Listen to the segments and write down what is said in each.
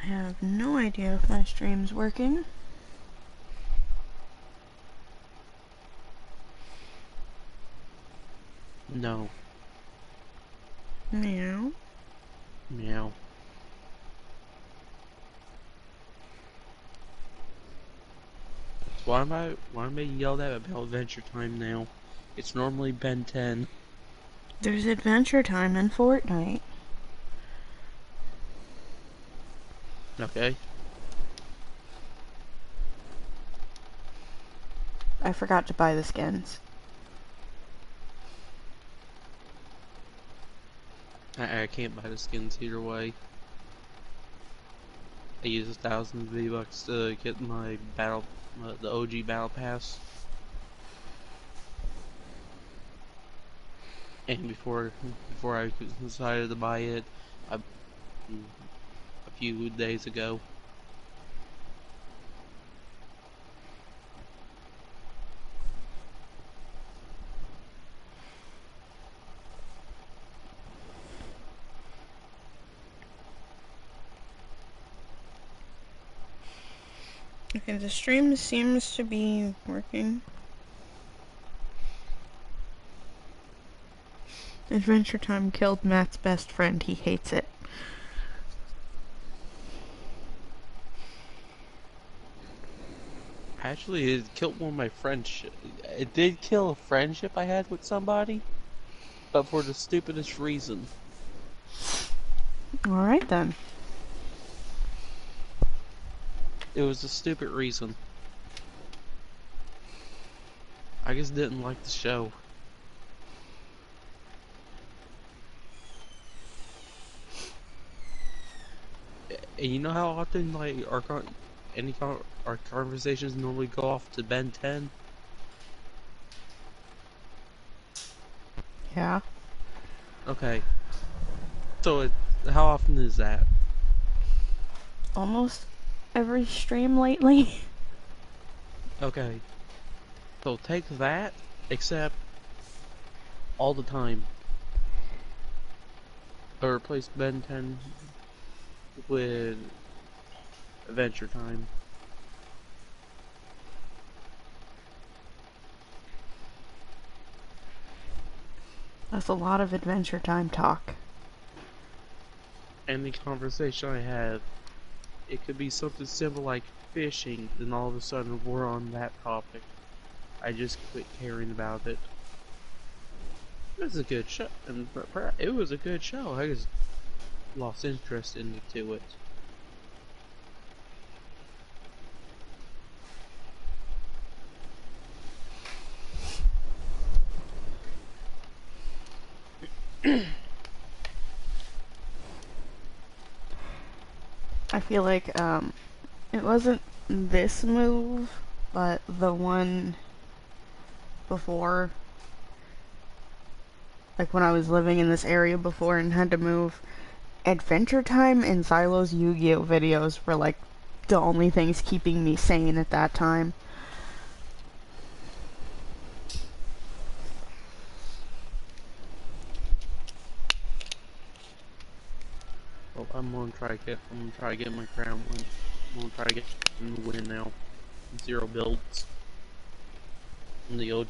I have no idea if my stream's working. No. Meow. Meow. So why am I being yelled at about Adventure Time now? It's normally Ben 10. There's Adventure Time in Fortnite. Okay. I forgot to buy the skins. I can't buy the skins either way. I used 1,000 V-Bucks to get my the OG Battle Pass. And before I decided to buy it, a few days ago. Okay, the stream seems to be working. Adventure Time killed Matt's best friend. He hates it. Actually, it killed one of my friendships. It did kill a friendship I had with somebody, but for the stupidest reason. Alright then. It was a stupid reason. I just didn't like the show. And you know how often like our conversations normally go off to Ben 10? Yeah. Okay. So how often is that? Almost every stream lately. Okay. So take that, except all the time. Or replace Ben 10 with Adventure Time. That's a lot of Adventure Time talk. Any conversation I have, it could be something simple like fishing, then all of a sudden we're on that topic. I just quit caring about it. It was a good show, and it was a good show. I just lost interest into it. I feel like, it wasn't this move, but the one before, like when I was living in this area before and had to move, Adventure Time and Xylo's Yu-Gi-Oh videos were like the only things keeping me sane at that time. Well, I'm gonna try to get my crown win. I'm gonna try to get the win now. 0 builds. On the OG,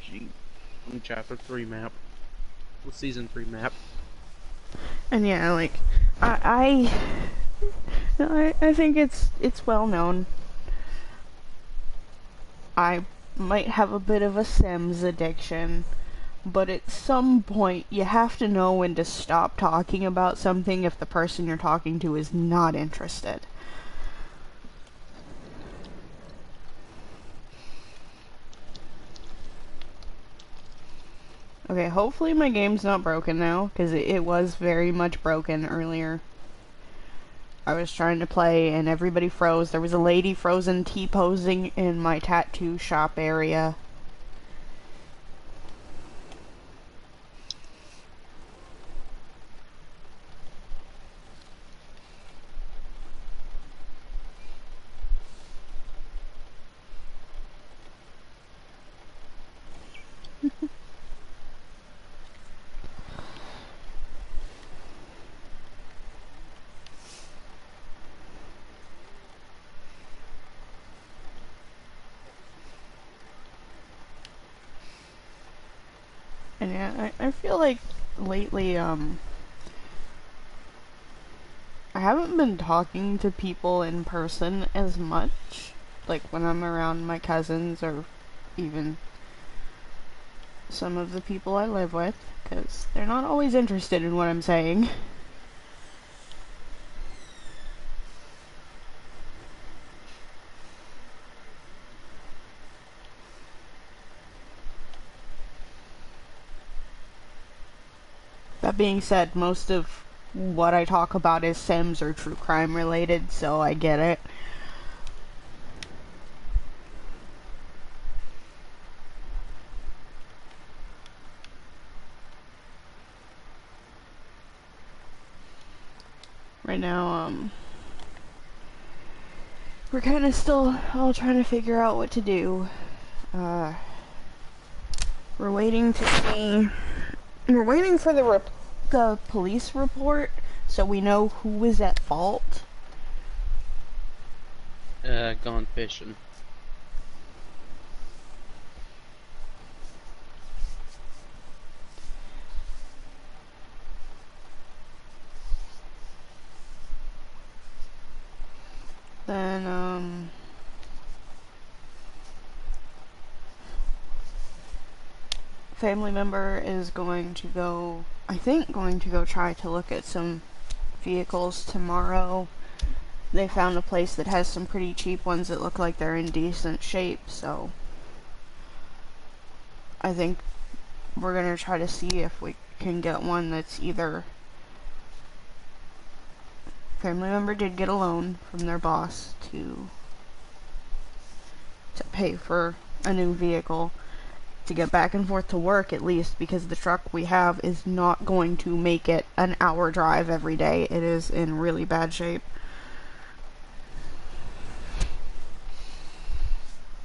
on chapter 3 map. The season 3 map. And yeah, like I think it's well known. I might have a bit of a Sims addiction, but at some point you have to know when to stop talking about something if the person you're talking to is not interested. Okay, hopefully my game's not broken now, because it was very much broken earlier. I was trying to play and everybody froze. There was a lady frozen T-posing in my tattoo shop area. Yeah, I feel like lately, I haven't been talking to people in person as much. Like when I'm around my cousins or even some of the people I live with, because they're not always interested in what I'm saying. That being said, most of what I talk about is Sims or true crime related, so I get it. Right now, we're kind of still all trying to figure out what to do. We're waiting to see. We're waiting for the police report so we know who was at fault. Gone fishing. Then, family member is going to go, I think, going to go try to look at some vehicles tomorrow. They found a place that has some pretty cheap ones that look like they're in decent shape, so I think we're gonna try to see if we can get one that's either family member did get a loan from their boss to pay for a new vehicle to get back and forth to work, at least, because the truck we have is not going to make it an hour drive every day. It is in really bad shape.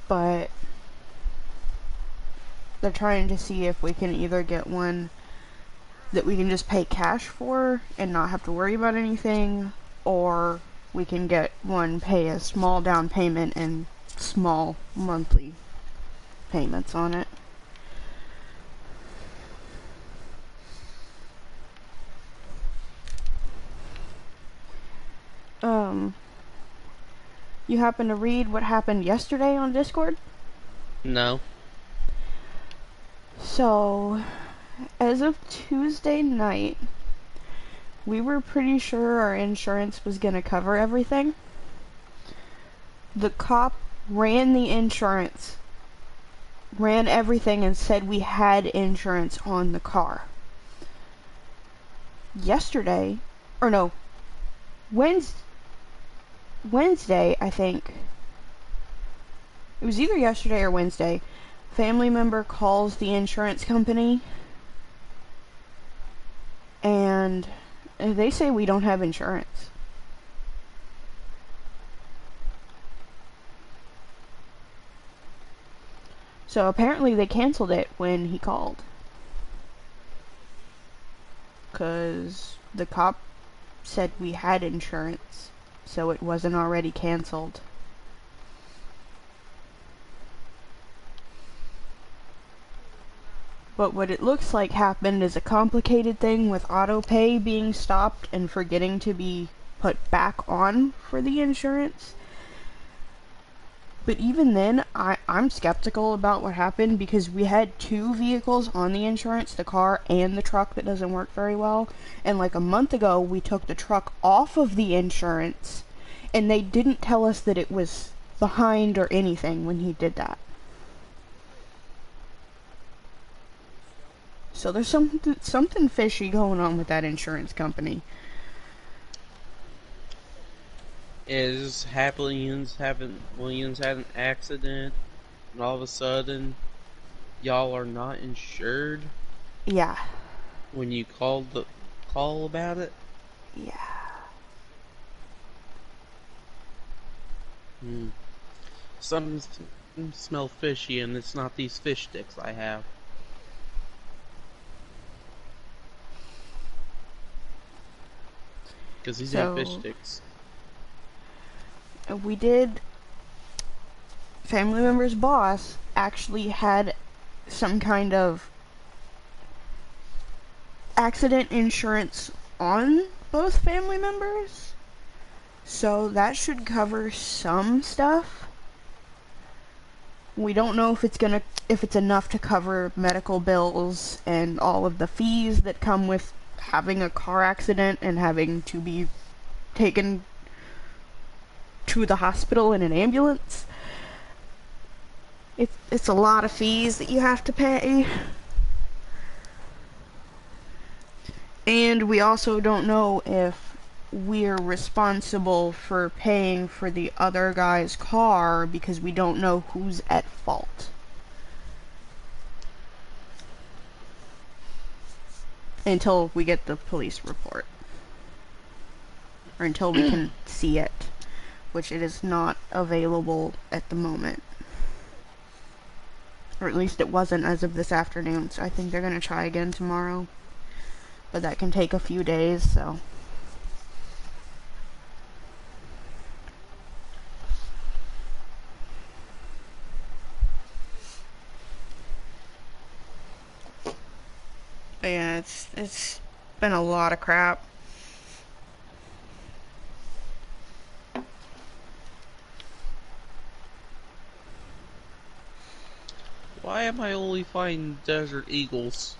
But they're trying to see if we can either get one that we can just pay cash for and not have to worry about anything, or we can get one, pay a small down payment and small monthly payments on it. You happen to read what happened yesterday on Discord? No. So, as of Tuesday night, we were pretty sure our insurance was going to cover everything. The cop ran the insurance, ran everything, and said we had insurance on the car. Yesterday, or no, Wednesday, I think. It was either yesterday or Wednesday. Family member calls the insurance company and they say we don't have insurance. So apparently they canceled it when he called. 'Cause the cop said we had insurance, so it wasn't already canceled. But what it looks like happened is a complicated thing with auto pay being stopped and forgetting to be put back on for the insurance. But even then, I'm skeptical about what happened because we had two vehicles on the insurance, the car and the truck that doesn't work very well. And like a month ago, we took the truck off of the insurance and they didn't tell us that it was behind or anything when he did that. So there's something fishy going on with that insurance company. Is Williams had an accident, and all of a sudden, y'all are not insured? Yeah. When you called the call about it? Yeah. Something smell fishy, and it's not these fish sticks I have. Because these ain't fish sticks. We did. Family member's boss actually had some kind of accident insurance on both family members, so that should cover some stuff. We don't know if it's enough to cover medical bills and all of the fees that come with having a car accident and having to be taken to the hospital in an ambulance. It's a lot of fees that you have to pay. And we also don't know if we're responsible for paying for the other guy's car because we don't know who's at fault. Until we get the police report. Or until we can see it, which it is not available at the moment. Or at least it wasn't as of this afternoon, so I think they're going to try again tomorrow. But that can take a few days, so. But yeah, it's been a lot of crap. Why am I only finding desert eagles?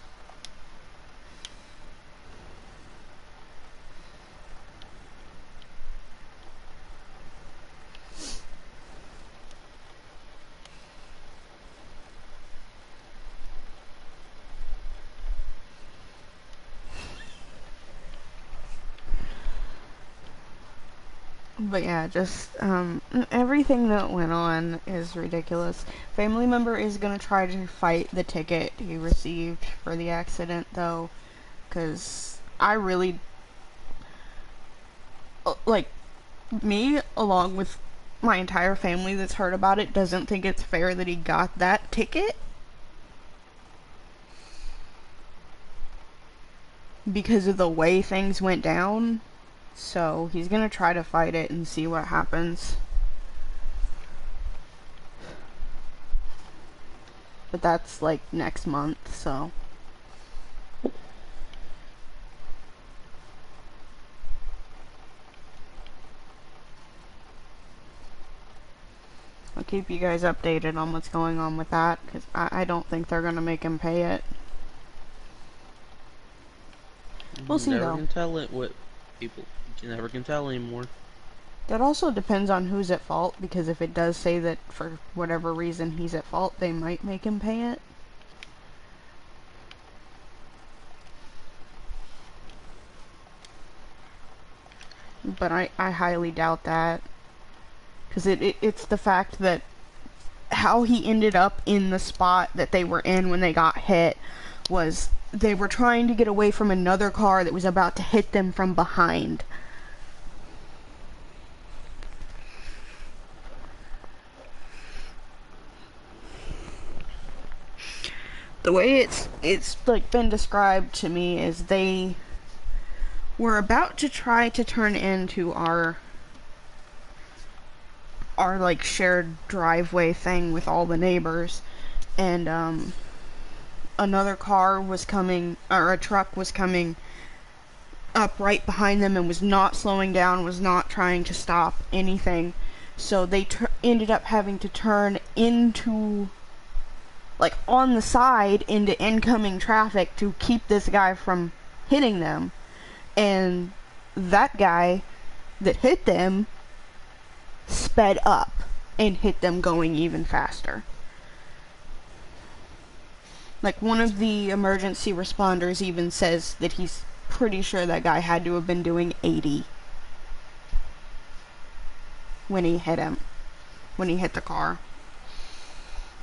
But yeah, just everything that went on is ridiculous. Family member is gonna try to fight the ticket he received for the accident, though, because I really, like, me, along with my entire family that's heard about it, doesn't think it's fair that he got that ticket. Because of the way things went down. So he's gonna try to fight it and see what happens. But that's like next month, so. I'll keep you guys updated on what's going on with that, because I don't think they're gonna make him pay it. We'll see, Never though. can tell it what people. You never can tell anymore. That also depends on who's at fault, because if it does say that for whatever reason he's at fault, they might make him pay it. But I highly doubt that. Because it's the fact that how he ended up in the spot that they were in when they got hit was they were trying to get away from another car that was about to hit them from behind. The way it's like been described to me is they were about to try to turn into our like shared driveway thing with all the neighbors, and another car was coming, or a truck was coming up right behind them and was not slowing down, was not trying to stop anything. So they ended up having to turn into, like, on the side into incoming traffic to keep this guy from hitting them. And that guy that hit them sped up and hit them going even faster. Like, one of the emergency responders even says that he's pretty sure that guy had to have been doing 80 when he hit him, when he hit the car.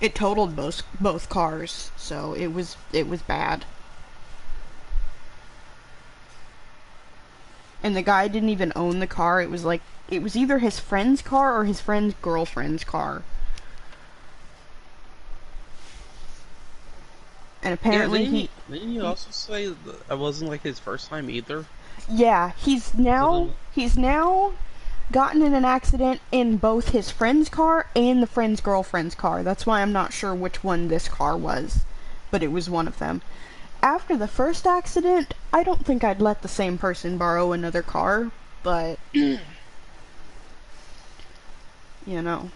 It totaled both cars, so it was bad. And the guy didn't even own the car. It was either his friend's car or his friend's girlfriend's car. And apparently didn't you also say that it wasn't like his first time either? Yeah, he's now gotten in an accident in both his friend's car and the friend's girlfriend's car. That's why I'm not sure which one this car was, but it was one of them. after the first accident, I don't think I'd let the same person borrow another car, but you know.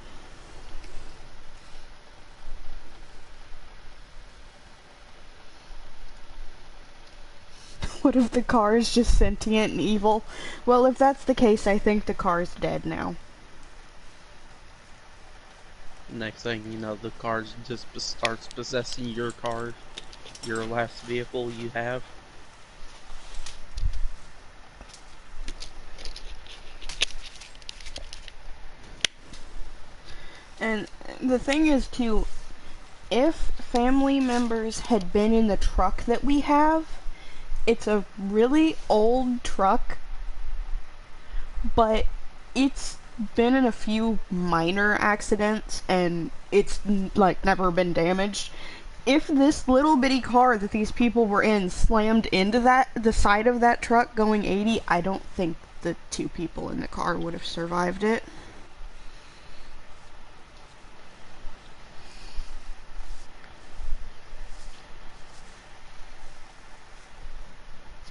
What if the car is just sentient and evil? Well, if that's the case, I think the car's dead now. Next thing you know, the car just starts possessing your car, your last vehicle you have. And the thing is, too, if family members had been in the truck that we have, it's a really old truck, but it's been in a few minor accidents and it's like never been damaged. If this little bitty car that these people were in slammed into the side of that truck going 80, I don't think the two people in the car would have survived it.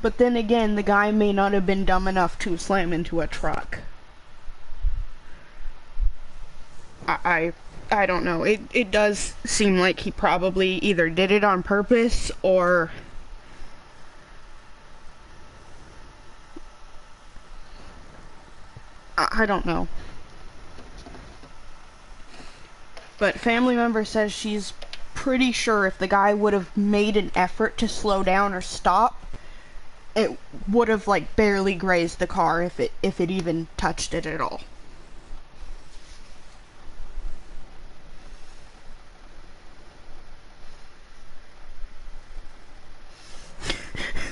But then again, the guy may not have been dumb enough to slam into a truck. I don't know. It does seem like he probably either did it on purpose or I don't know. But family member says she's pretty sure if the guy would have made an effort to slow down or stop, it would have like barely grazed the car if it even touched it at all.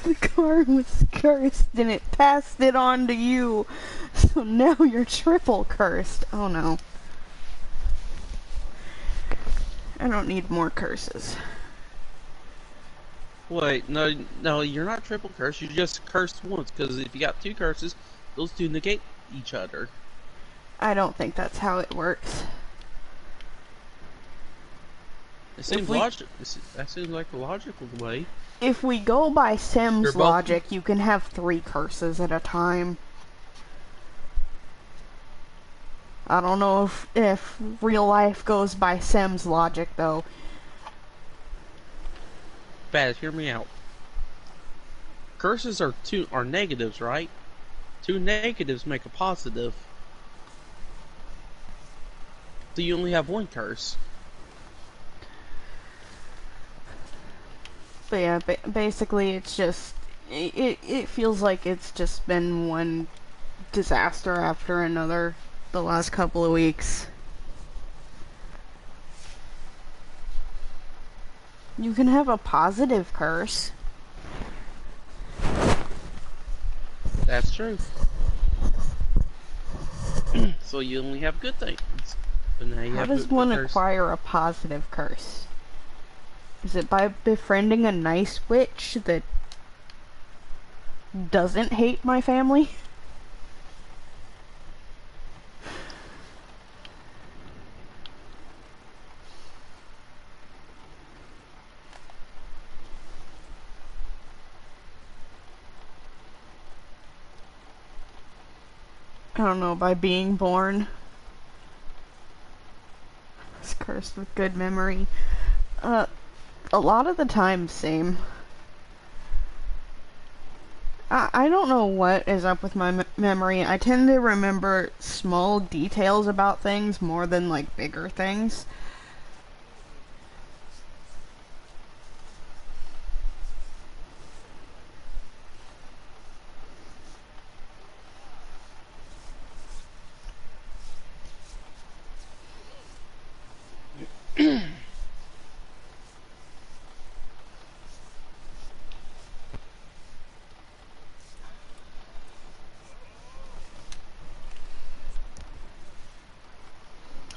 The car was cursed and it passed it on to you. So now you're triple cursed. Oh no. I don't need more curses. Wait, no, you're not triple cursed. You just cursed once, because if you got two curses, those two negate each other. I don't think that's how it works. It seems that seems like a logical way. If we go by Sim's logic, you can have 3 curses at a time. I don't know if real life goes by Sim's logic, though. Baz, hear me out. Curses are negatives, right? 2 negatives make a positive. So you only have 1 curse. But yeah, basically it's just, it feels like it's just been one disaster after another the last couple of weeks. You can have a positive curse. That's true. So you only have good things. But now you How have does one acquire a positive curse? Is it by befriending a nice witch that doesn't hate my family? I don't know, by being born. It's cursed with good memory. A lot of the time, same. I don't know what is up with my memory. I tend to remember small details about things more than, like, bigger things.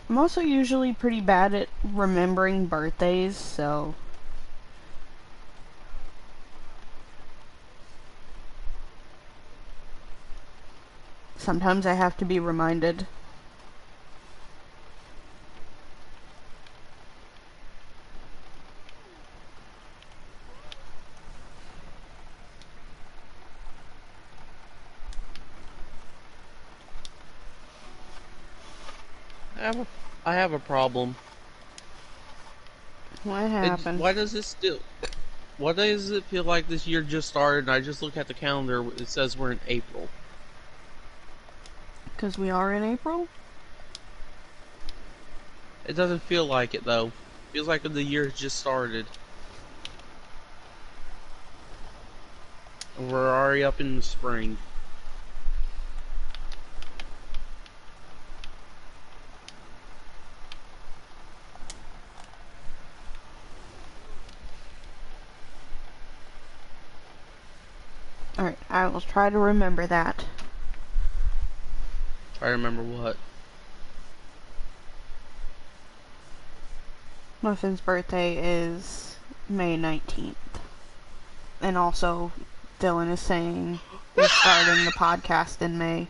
I'm also usually pretty bad at remembering birthdays, so... sometimes I have to be reminded. I have a problem. What happened? Why does it still? Why does it feel like this year just started? And I just look at the calendar. It says we're in April. Because we are in April? It doesn't feel like it though. It feels like the year just started. And we're already up in the spring. Alright, I will try to remember that. Try to remember what. Muffin's birthday is May 19th. And also, Dylan is saying we're starting the podcast in May.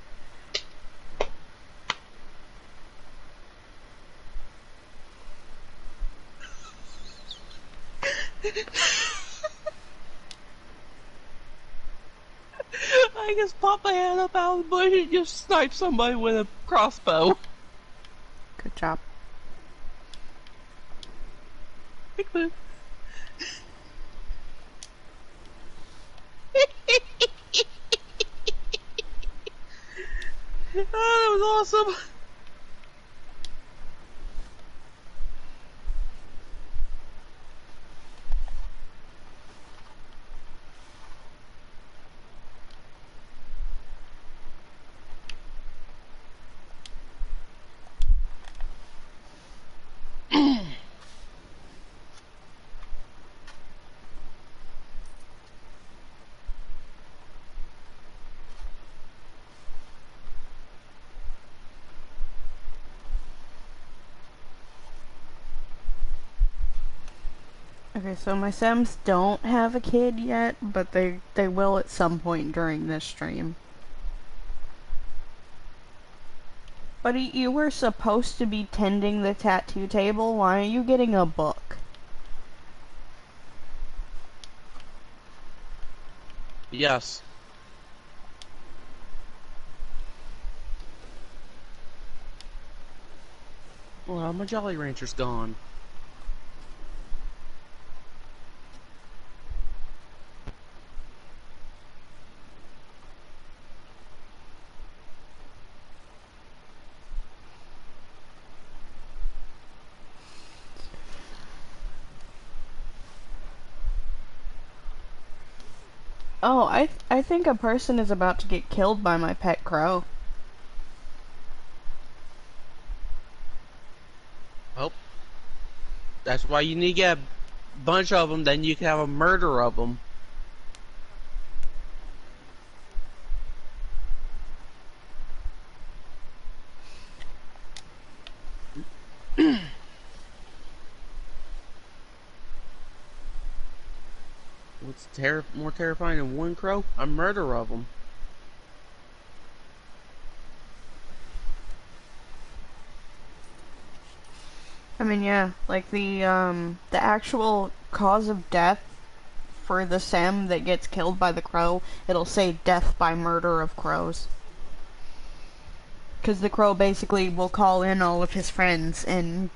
I just pop my head up out of the bush and just snipe somebody with a crossbow. Good job. Big boo. Oh, that was awesome. Okay, so my Sims don't have a kid yet, but they will at some point during this stream. Buddy, you were supposed to be tending the tattoo table. Why are you getting a book? Yes. Well, my Jolly Rancher's gone. Oh, I think a person is about to get killed by my pet crow. Oh. That's why you need to get a bunch of them, then you can have a murder of them. What's more terrifying than one crow? A murder of them. I mean, yeah, like the actual cause of death for the Sam that gets killed by the crow, it'll say death by murder of crows. Because the crow basically will call in all of his friends and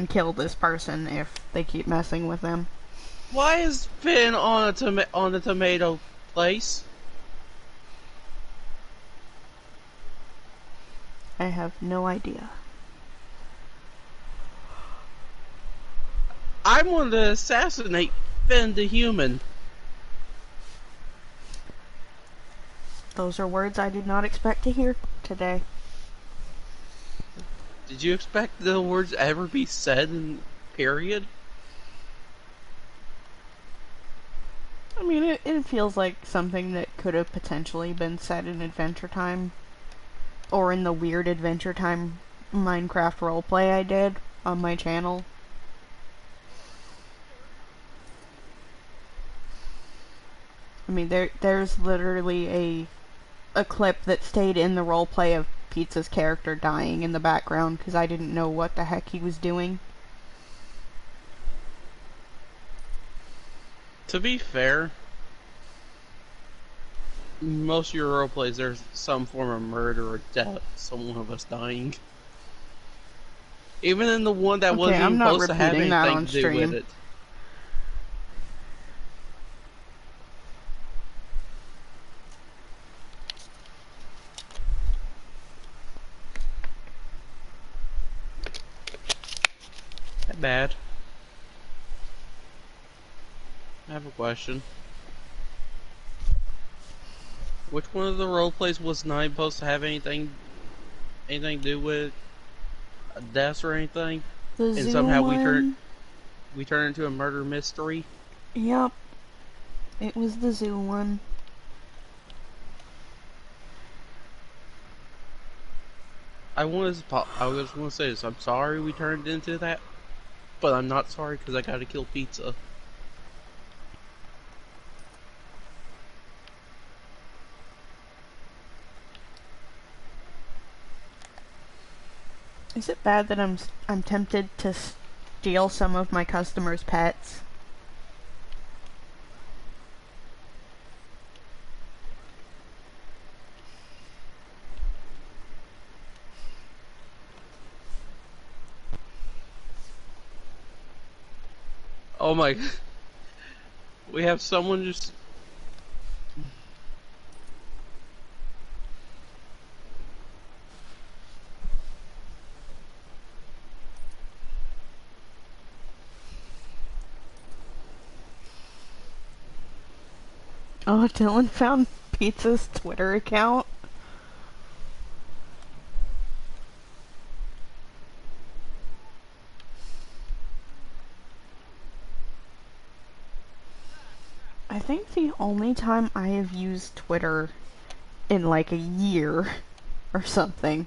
kill this person if they keep messing with them. Why is Finn on the tomato place? I have no idea. I want to assassinate Finn the human. Those are words I did not expect to hear today. Did you expect the words ever be said in period? I mean, it feels like something that could have potentially been said in Adventure Time. Or in the weird Adventure Time Minecraft roleplay I did on my channel. I mean, there's literally a clip that stayed in the roleplay of Pizza's character dying in the background because I didn't know what the heck he was doing. To be fair, most of your roleplays there's some form of murder or death, some one of us dying. Even in the one that Okay, wasn't I'm even not supposed to have repeating that anything on to do with stream. it. That bad. I have a question. Which one of the role plays was not supposed to have anything to do with deaths or anything? The And zoo somehow one? we turn into a murder mystery? Yep. It was the zoo one. I just want to say this. I'm sorry we turned into that, but I'm not sorry because I gotta kill pizza. Is it bad that I'm tempted to steal some of my customers' pets? Oh my! We have someone just. Oh, Dylan found Pizza's Twitter account. I think the only time I have used Twitter in like a year or something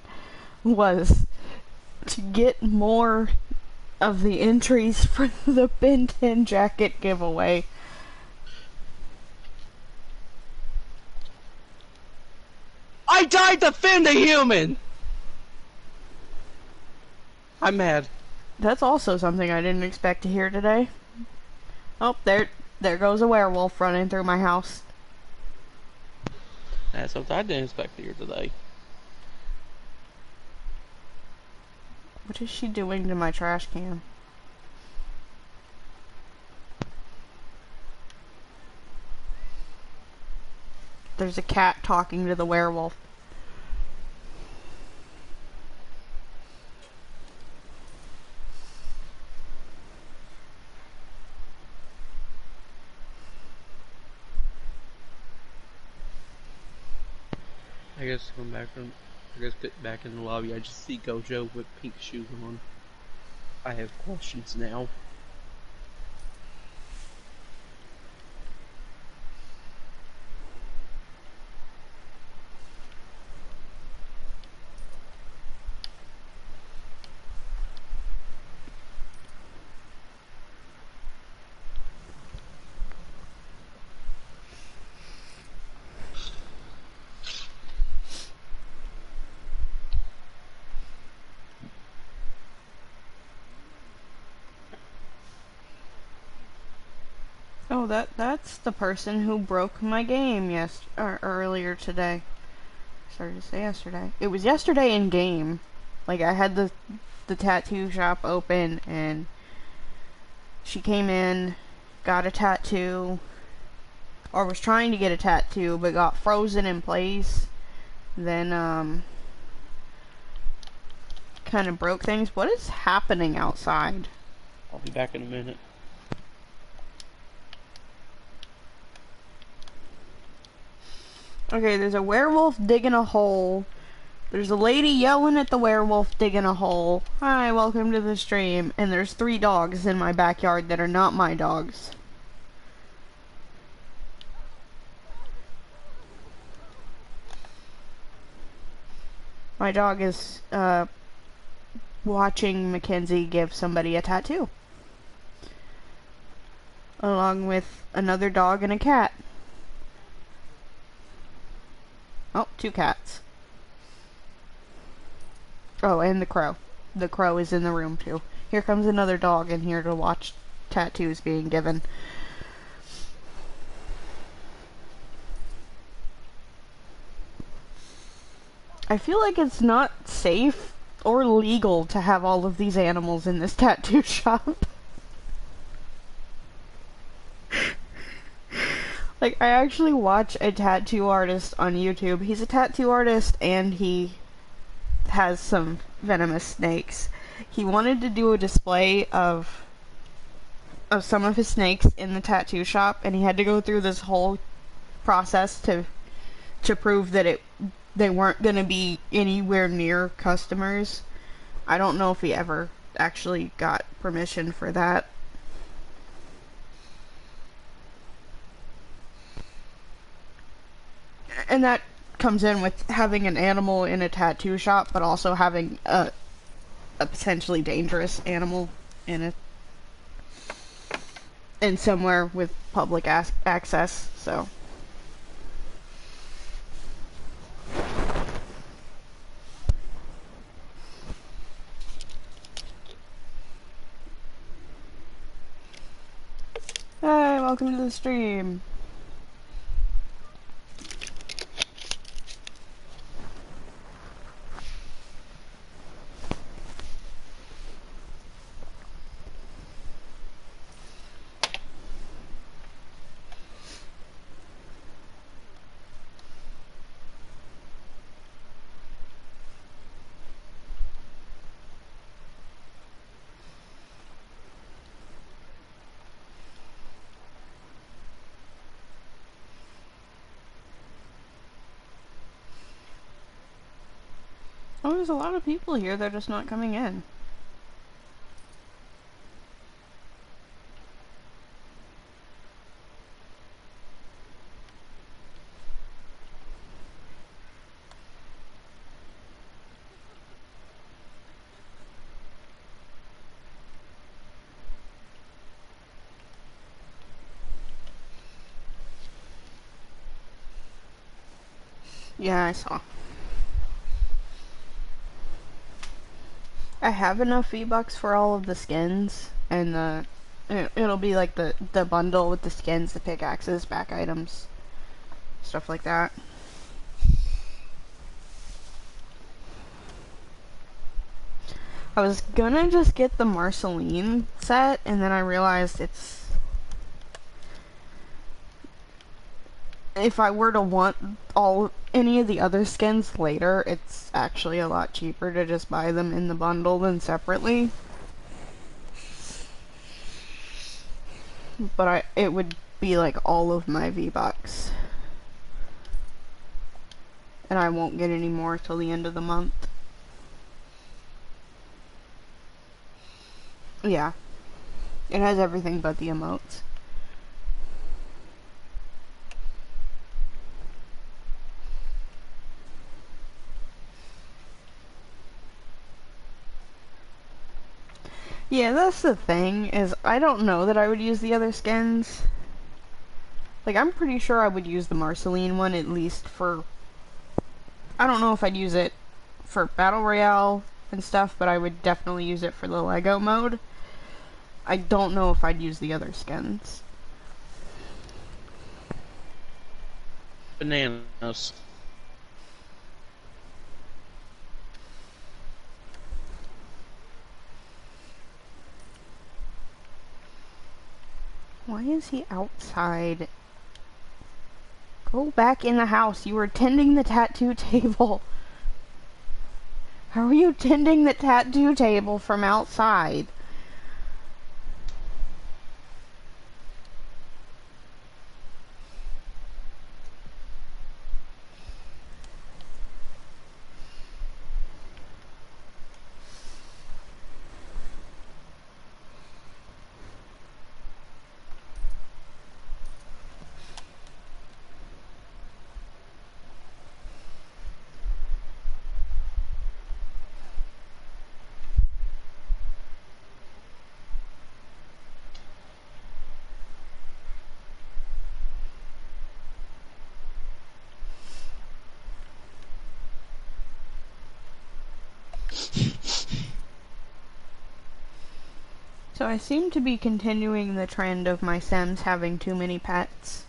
was to get more of the entries for the Ben 10 jacket giveaway. I died to defend a human! I'm mad. That's also something I didn't expect to hear today. Oh, there goes a werewolf running through my house. That's something I didn't expect to hear today. What is she doing to my trash can? There's a cat talking to the werewolf. I guess get back in the lobby. I just see Gojo with pink shoes on. I have questions now. Oh, that's the person who broke my game earlier today. Sorry to say yesterday. It was yesterday in game. Like I had the tattoo shop open and she came in, got a tattoo, or was trying to get a tattoo but got frozen in place. Then kind of broke things. What is happening outside? I'll be back in a minute. Okay, there's a werewolf digging a hole. There's a lady yelling at the werewolf digging a hole. Hi, welcome to the stream. And there's 3 dogs in my backyard that are not my dogs. My dog is watching Mackenzie give somebody a tattoo. Along with another dog and a cat. Oh, 2 cats. Oh, and the crow. The crow is in the room too. Here comes another dog in here to watch tattoos being given. I feel like it's not safe or legal to have all of these animals in this tattoo shop. Like, I actually watch a tattoo artist on YouTube. He's a tattoo artist and he has some venomous snakes. He wanted to do a display of some of his snakes in the tattoo shop, and he had to go through this whole process to prove that they weren't going to be anywhere near customers. I don't know if he ever actually got permission for that. And that comes in with having an animal in a tattoo shop, but also having a potentially dangerous animal in somewhere with public access. So hi, welcome to the stream. Oh, there's a lot of people here. They're just not coming in. Yeah, I saw. I have enough V-Bucks for all of the skins, and it'll be like the bundle with the skins, the pickaxes, back items, stuff like that. I was gonna just get the Marceline set, and then I realized if I were to want any of the other skins later, it's actually a lot cheaper to just buy them in the bundle than separately. But it would be like all of my V-Bucks. And I won't get any more till the end of the month. Yeah. It has everything but the emotes. Yeah, that's the thing, is I don't know that I would use the other skins. Like, I'm pretty sure I would use the Marceline one, at least for... I don't know if I'd use it for Battle Royale and stuff, but I would definitely use it for the Lego mode. I don't know if I'd use the other skins. Bananas. Why is he outside? Go back in the house. You were tending the tattoo table. How are you tending the tattoo table from outside? So I seem to be continuing the trend of my Sims having too many pets.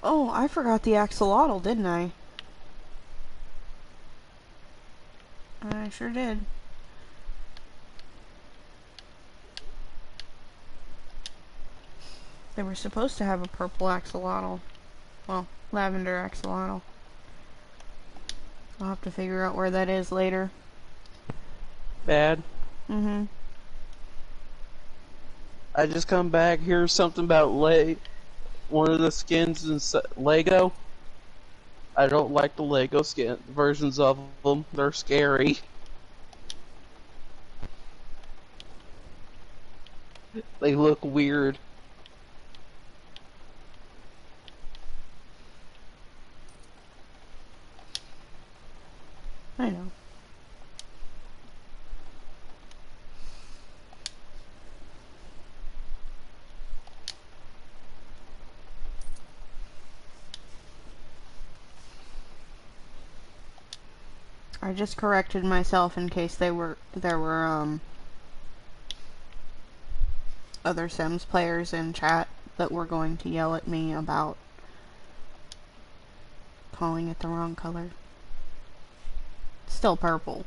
Oh, I forgot the axolotl, didn't I? I sure did. They were supposed to have a purple axolotl. Well, lavender axolotl. I'll have to figure out where that is later. Bad. Mm-hmm. I just come back, hear something about one of the skins in Lego. I don't like the Lego skin versions of them. They're scary. They look weird. I know. I just corrected myself in case there were other Sims players in chat that were going to yell at me about calling it the wrong color. Still purple.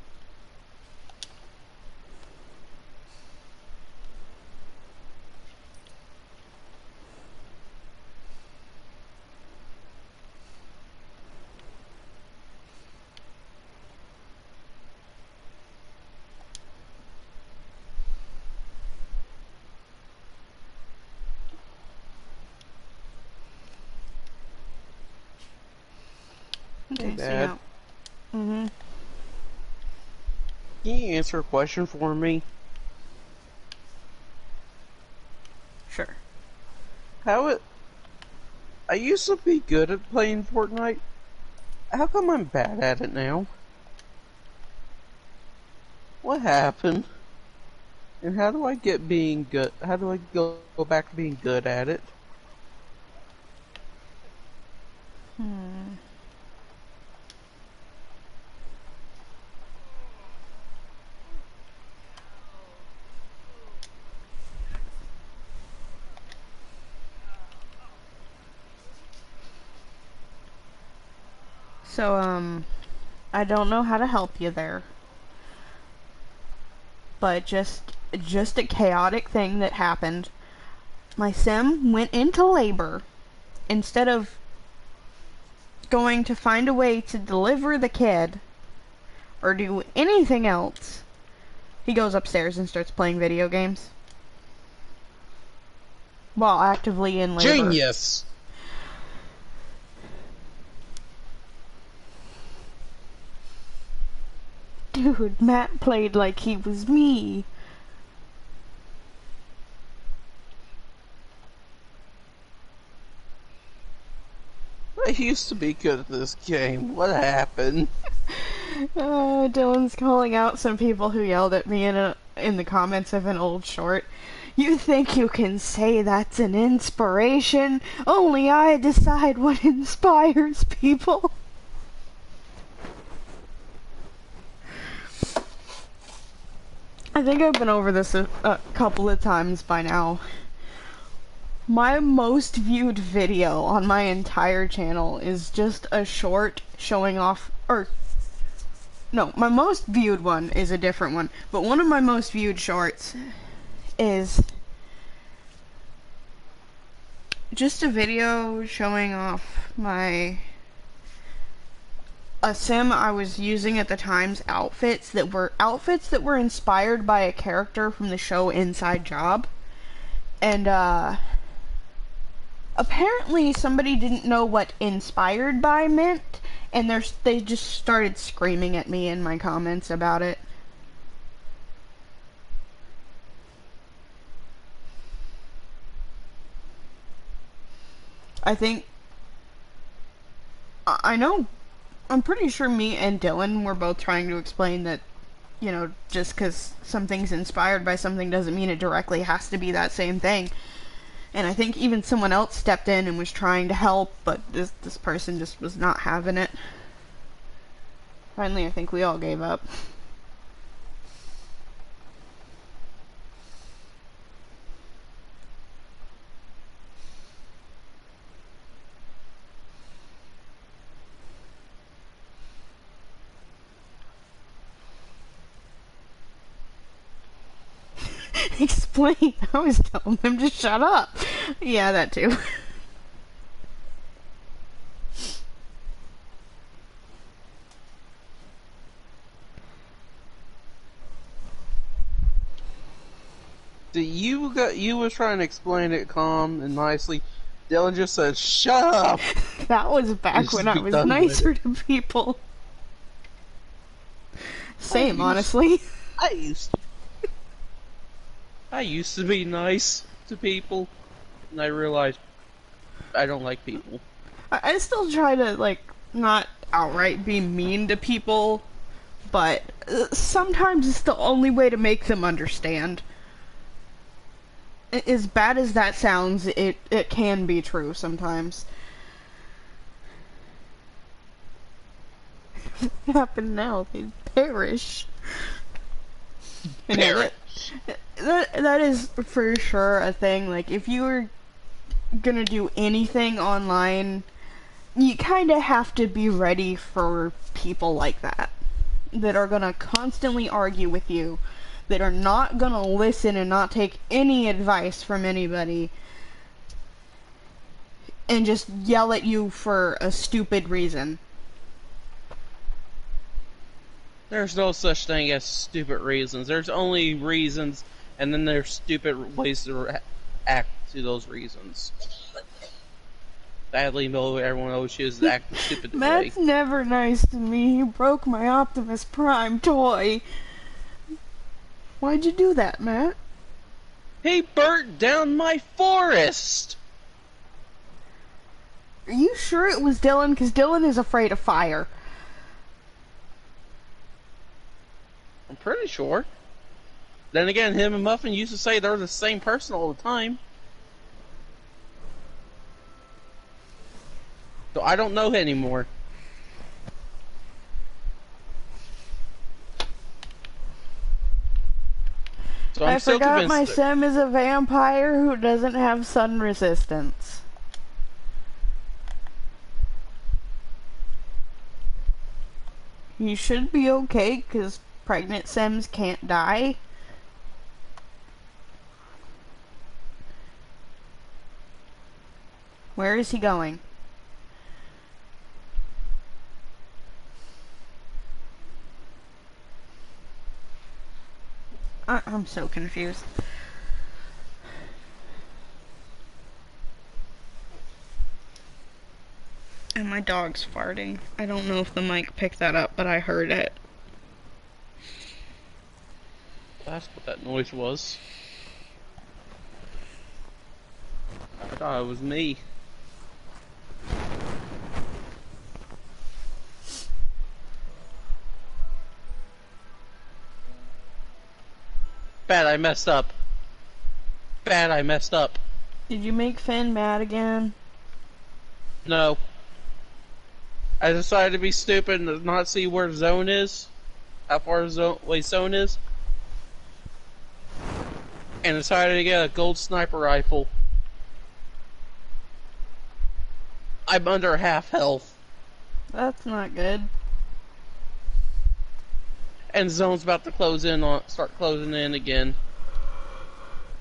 Okay, so Bad. yeah. Mm-hmm. Can you answer a question for me? Sure. I used to be good at playing Fortnite. How come I'm bad at it now? What happened? And how do I get being good? How do I go back to being good at it? So, I don't know how to help you there. But just a chaotic thing that happened. My sim went into labor. Instead of going to find a way to deliver the kid or do anything else, he goes upstairs and starts playing video games while actively in labor. Genius! Dude, Matt played like he was me. I used to be good at this game. What happened? Dylan's calling out some people who yelled at me in the comments of an old short. You think you can say that's an inspiration? Only I decide what inspires people. I think I've been over this a couple of times by now. My most viewed video on my entire channel is just a short showing off, or no, my most viewed one is a different one, but one of my most viewed shorts is just a video showing off a sim I was using at the time's outfits that were inspired by a character from the show Inside Job. And apparently somebody didn't know what inspired by meant, and they just started screaming at me in my comments about it. I'm pretty sure me and Dylan were both trying to explain that, you know, just because something's inspired by something doesn't mean it directly has to be that same thing. And I think even someone else stepped in and was trying to help, but this person just was not having it. Finally, I think we all gave up. explain. I was telling them to shut up. Yeah, that too. You was trying to explain it calm and nicely. Dylan just said, "Shut up." That was back Just when I be was done with nicer it. to people. Same, used- honestly. I used I used to be nice to people, and I realized I don't like people. I still try to, like, not outright be mean to people, but sometimes it's the only way to make them understand. As bad as that sounds, it can be true sometimes. What happened now? They perish. And yeah, that is for sure a thing. Like, if you're gonna do anything online, you kind of have to be ready for people like that are gonna constantly argue with you, that are not gonna listen and not take any advice from anybody, and just yell at you for a stupid reason. There's no such thing as stupid reasons. There's only reasons, and then there's stupid ways to act to those reasons. Sadly, though, everyone always chooses to act the stupid way. Matt's never nice to me. He broke my Optimus Prime toy. Why'd you do that, Matt? He burnt down my forest! Are you sure it was Dylan? Because Dylan is afraid of fire. I'm pretty sure. Then again, him and Muffin used to say they're the same person all the time. So I don't know anymore. So I'm I still forgot my convinced sim is a vampire who doesn't have sun resistance. You should be okay, because pregnant sims can't die. Where is he going? I'm so confused. And my dog's farting. I don't know if the mic picked that up, but I heard it. that's what that noise was. I thought it was me. Bad, I messed up. Bad, I messed up. Did you make Finn mad again? No. I decided to be stupid and not see where zone is. How far away zone is. And decided to get a gold sniper rifle. I'm under half health. That's not good. And zone's about to start closing in again.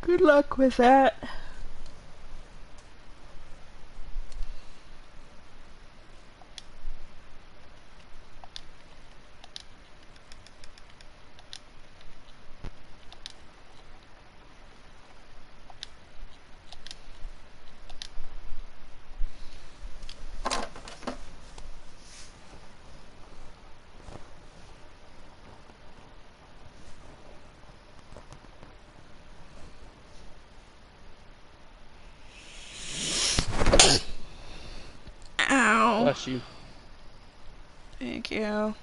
Good luck with that. Ow. Bless you. Thank you.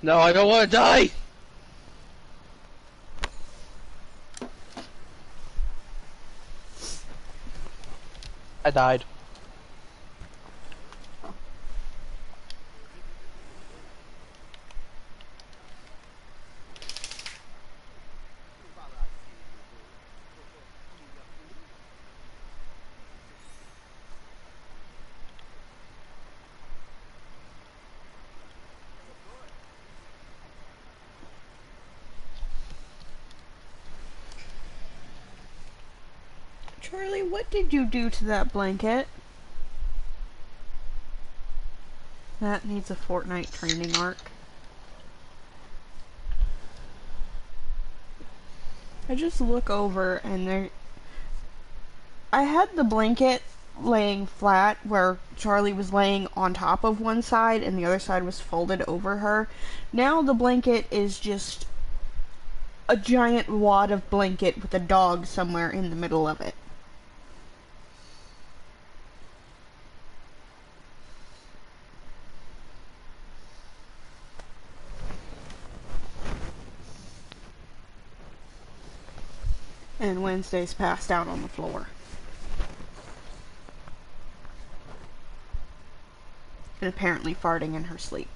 No, I don't want to die! I died. Charlie, what did you do to that blanket? That needs a Fortnite training arc. I just look over and there... I had the blanket laying flat where Charlie was laying on top of one side and the other side was folded over her. Now the blanket is just a giant wad of blanket with a dog somewhere in the middle of it. And Wednesday's passed out on the floor. And apparently farting in her sleep.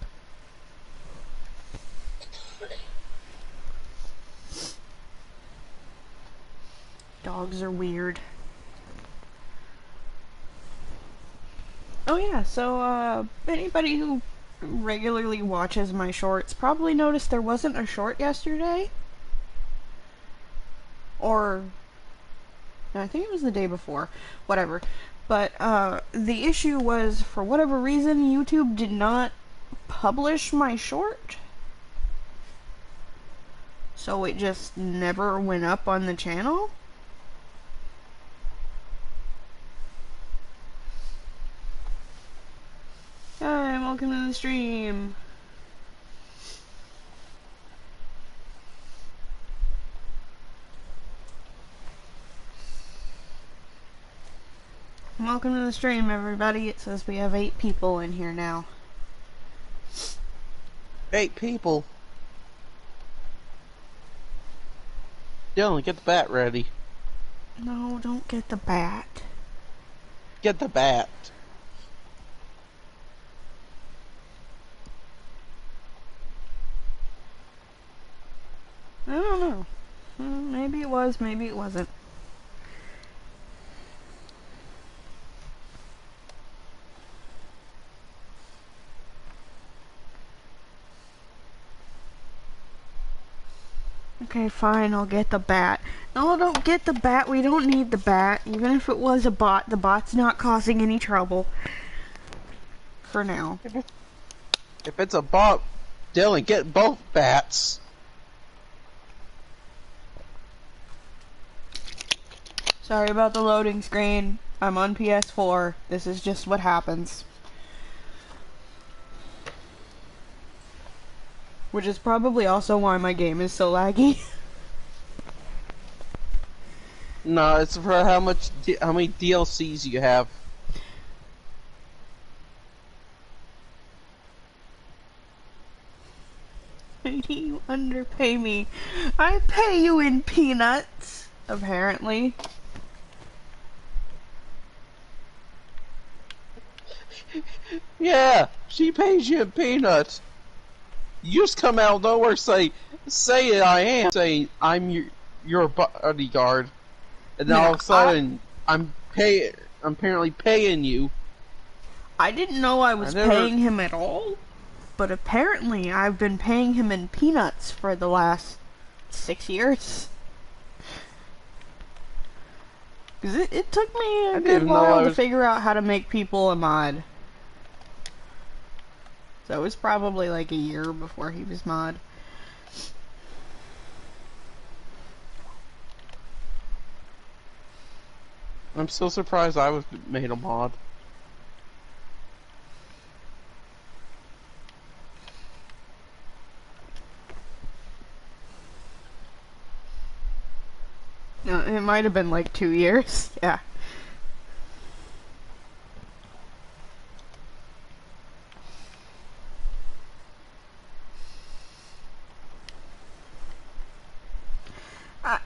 Dogs are weird. Oh yeah, so anybody who regularly watches my shorts probably noticed there wasn't a short yesterday. Or no, I think it was the day before. Whatever. But the issue was, for whatever reason, YouTube did not publish my short. So it just never went up on the channel. Hi, welcome to the stream. Welcome to the stream, everybody. It says we have 8 people in here now. 8 people? Dylan, get the bat ready. No, don't get the bat. Get the bat. I don't know. Maybe it was, maybe it wasn't. Okay, fine, I'll get the bat. No, don't get the bat. We don't need the bat. Even if it was a bot, the bot's not causing any trouble. For now. If it's a bot, Dylan, get both bats. Sorry about the loading screen. I'm on PS4. This is just what happens. Which is probably also why my game is so laggy. No, it's for how many DLCs you have. You underpay me. I pay you in peanuts, apparently. Yeah, she pays you in peanuts. You just come out of nowhere, say it, I am, say I'm your bodyguard, and then all of a sudden I'm apparently paying you. I didn't know I was paying him at all, but apparently I've been paying him in peanuts for the last 6 years. Because it took me a good while to figure out how to make people a mod. So it was probably like a year before he was mod. I'm so surprised I was made a mod. No, it might have been like 2 years. Yeah.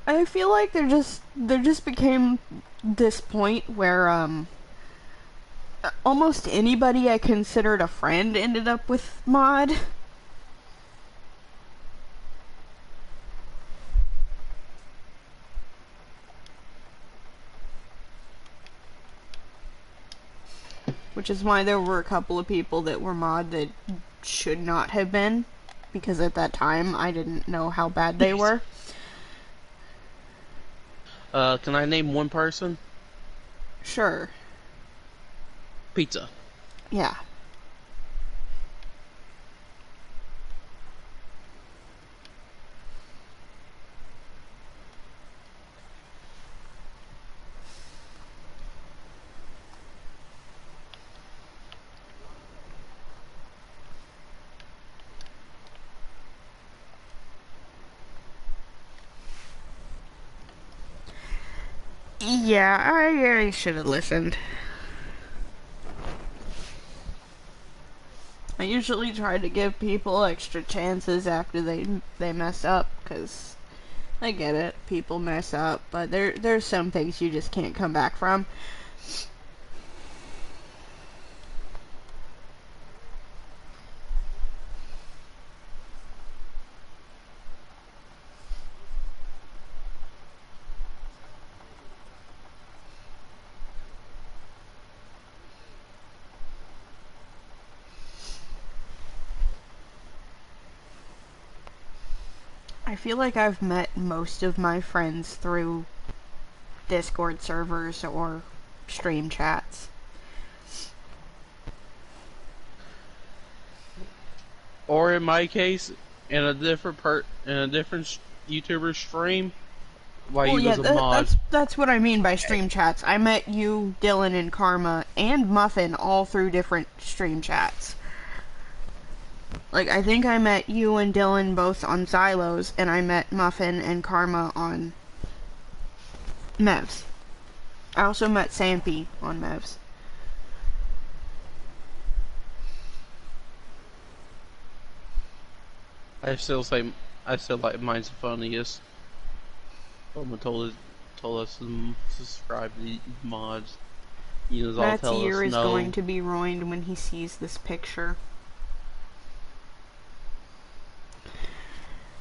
I feel like there just became this point where almost anybody I considered a friend ended up with mod. Which is why there were a couple of people that were mod that should not have been, because at that time I didn't know how bad they were. Can I name one person? Sure. Pizza. Yeah. Yeah, I should have listened. I usually try to give people extra chances after they mess up, because I get it, people mess up, but there's some things you just can't come back from. I feel like I've met most of my friends through Discord servers or stream chats. Or in my case, in a different YouTuber stream, while Well, he yeah, was a mod. that's what I mean by stream chats. I met you, Dylan, and Karma, and Muffin all through different stream chats. Like, I think I met you and Dylan both on Silos, and I met Muffin and Karma on Mevs. I also met Sampy on Mevs. I still like mine's the funniest. Someone told us to subscribe to the mods. You know, all Matt's tell ear us is no. going to be ruined when he sees this picture.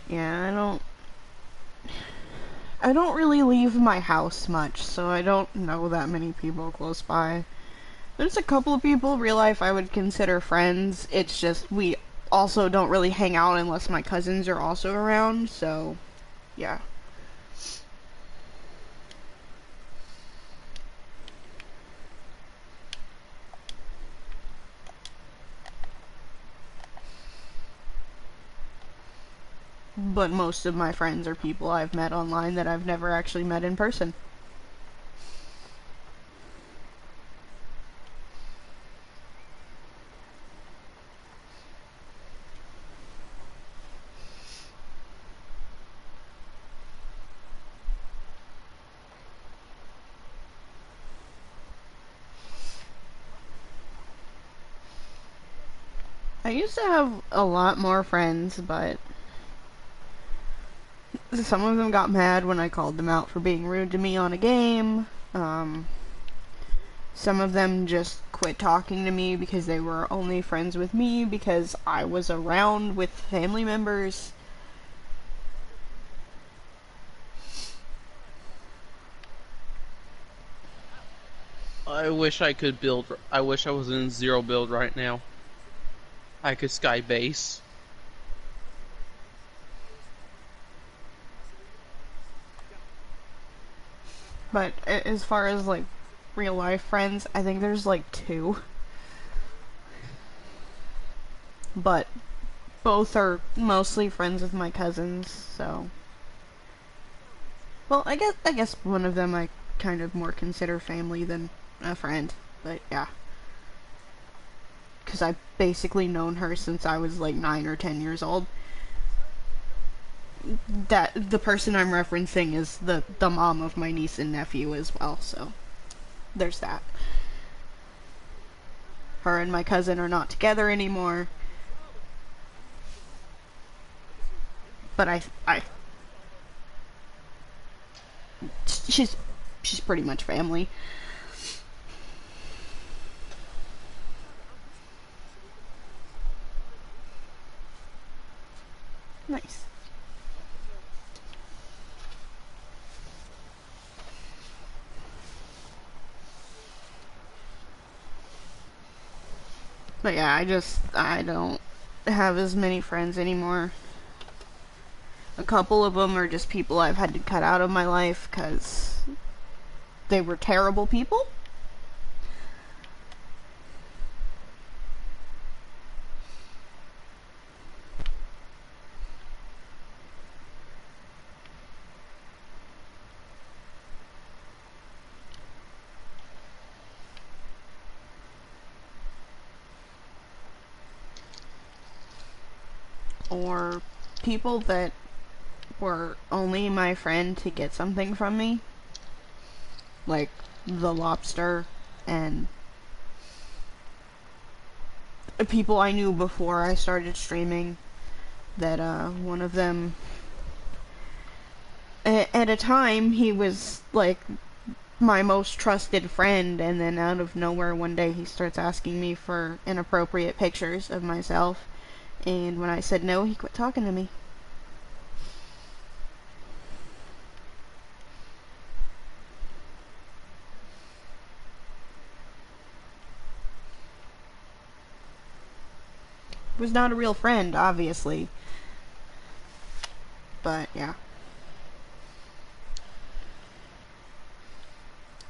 Yeah, I don't really leave my house much, so I don't know that many people close by. There's a couple of people real life I would consider friends. It's just we also don't really hang out unless my cousins are also around, so yeah. But most of my friends are people I've met online that I've never actually met in person. I used to have a lot more friends, but some of them got mad when I called them out for being rude to me on a game. Some of them just quit talking to me because they were only friends with me because I was around with family members. I wish I could build. I wish I was in zero build right now. I could sky base. But as far as like real life friends, I think there's like two. But both are mostly friends with my cousins, so. Well, I guess one of them I kind of more consider family than a friend, but yeah. Because I've basically known her since I was like 9 or 10 years old. That the person I'm referencing is the mom of my niece and nephew as well, so there's that. Her and my cousin are not together anymore. But she's pretty much family. Nice. But yeah, I don't have as many friends anymore. A couple of them are just people I've had to cut out of my life because they were terrible people. Or people that were only my friend to get something from me. Like the Lobster and people I knew before I started streaming. That one of them, at a time, he was like my most trusted friend, and then out of nowhere one day he starts asking me for inappropriate pictures of myself, and when I said no, he quit talking to me. Was not a real friend, obviously, but yeah.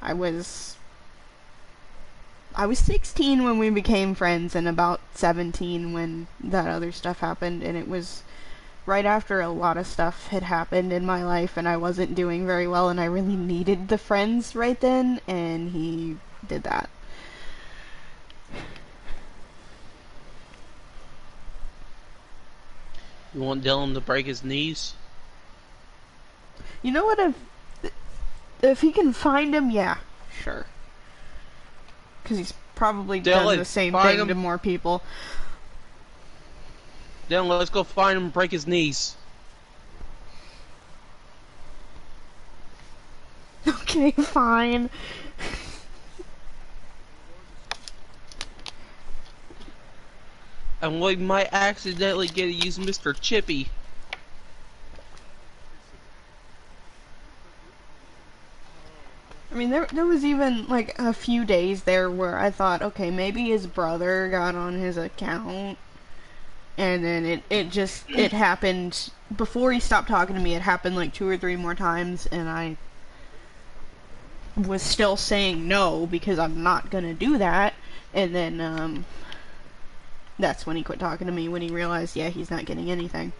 I was 16 when we became friends, and about 17 when that other stuff happened, and it was right after a lot of stuff had happened in my life, and I wasn't doing very well, and I really needed the friends right then, and he did that. You want Dylan to break his knees? You know what, if he can find him, yeah, sure. Because he's probably done the same thing to more people. Then let's go find him and break his knees. Okay, fine. And we might accidentally get to use Mr. Chippy. I mean, there was even, like, a few days there where I thought, okay, maybe his brother got on his account, and then it happened, before he stopped talking to me, it happened, like, 2 or 3 more times, and I was still saying no, because I'm not gonna do that, and then, that's when he quit talking to me, when he realized, yeah, he's not getting anything.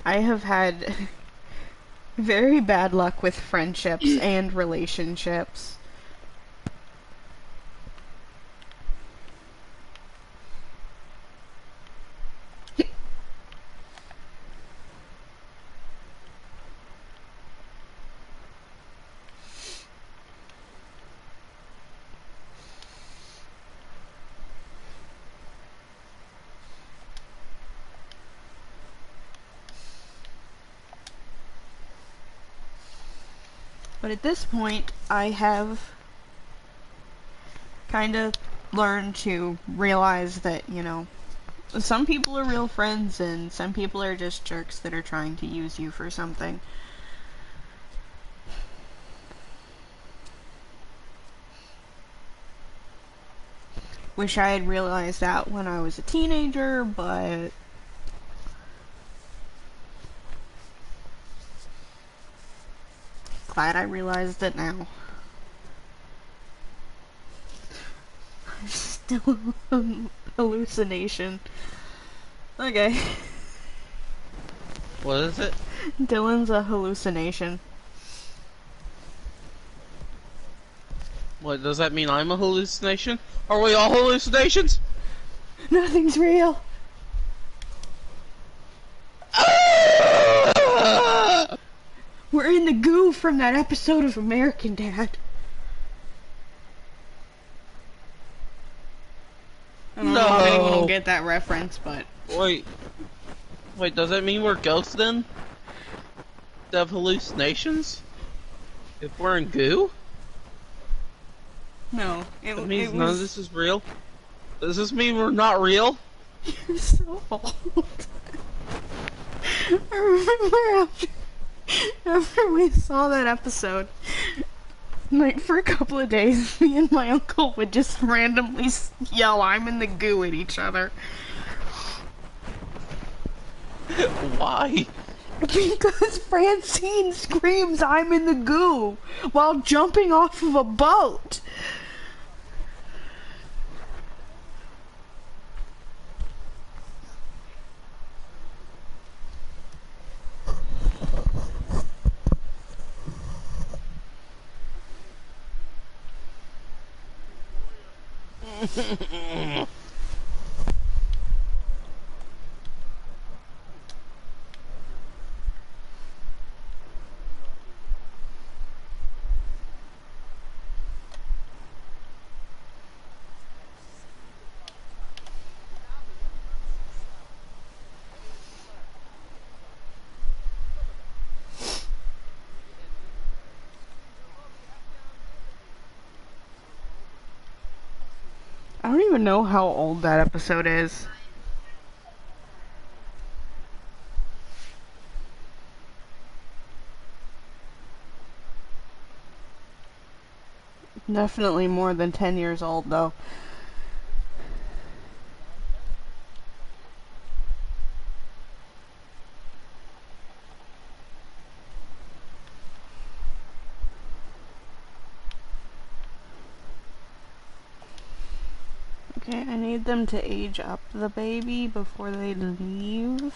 I have had very bad luck with friendships and relationships. But at this point, I have kind of learned to realize that, you know, some people are real friends and some people are just jerks that are trying to use you for something. Wish I had realized that when I was a teenager, but glad I realized it now. Still a hallucination. Okay. What is it? Dylan's a hallucination. What, does that mean I'm a hallucination? Are we all hallucinations? Nothing's real. We're in the goo from that episode of American Dad. I don't know if anyone will get that reference, but... Wait, does that mean we're ghosts then? To have hallucinations? If we're in goo? No, That means none of this is real? Does this mean we're not real? You're so old. I remember after we saw that episode, like for a couple of days, me and my uncle would just randomly yell, "I'm in the goo" at each other. Why? Because Francine screams, "I'm in the goo," while jumping off of a boat. I don't even know how old that episode is. Definitely more than 10 years old, though. Okay, I need them to age up the baby before they leave.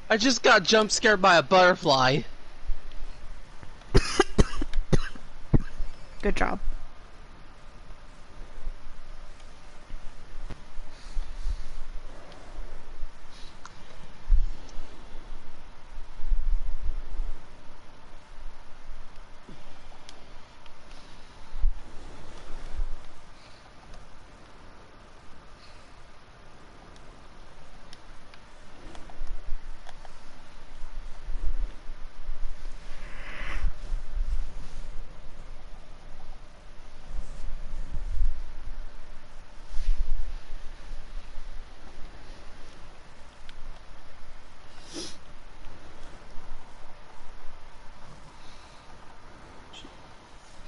I just got jump scared by a butterfly. Good job.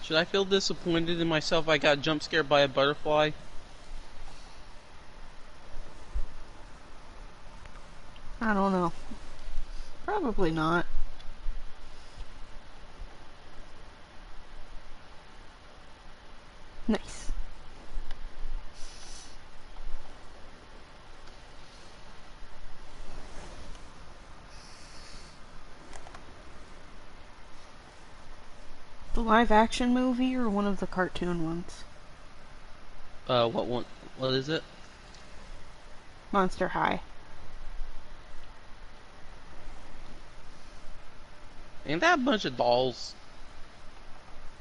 Should I feel disappointed in myself I got jump scared by a butterfly? I don't know. Probably not. Nice. The live action movie or one of the cartoon ones? What one? What is it? Monster High. Ain't that a bunch of dolls?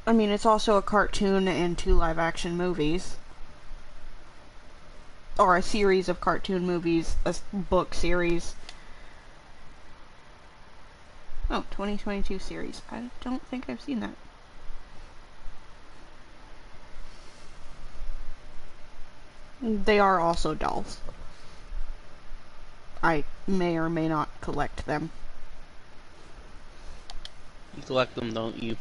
I mean, it's also a cartoon and 2 live action movies. Or a series of cartoon movies, a book series. Oh, 2022 series. I don't think I've seen that. They are also dolls. I may or may not collect them. You collect them, don't you?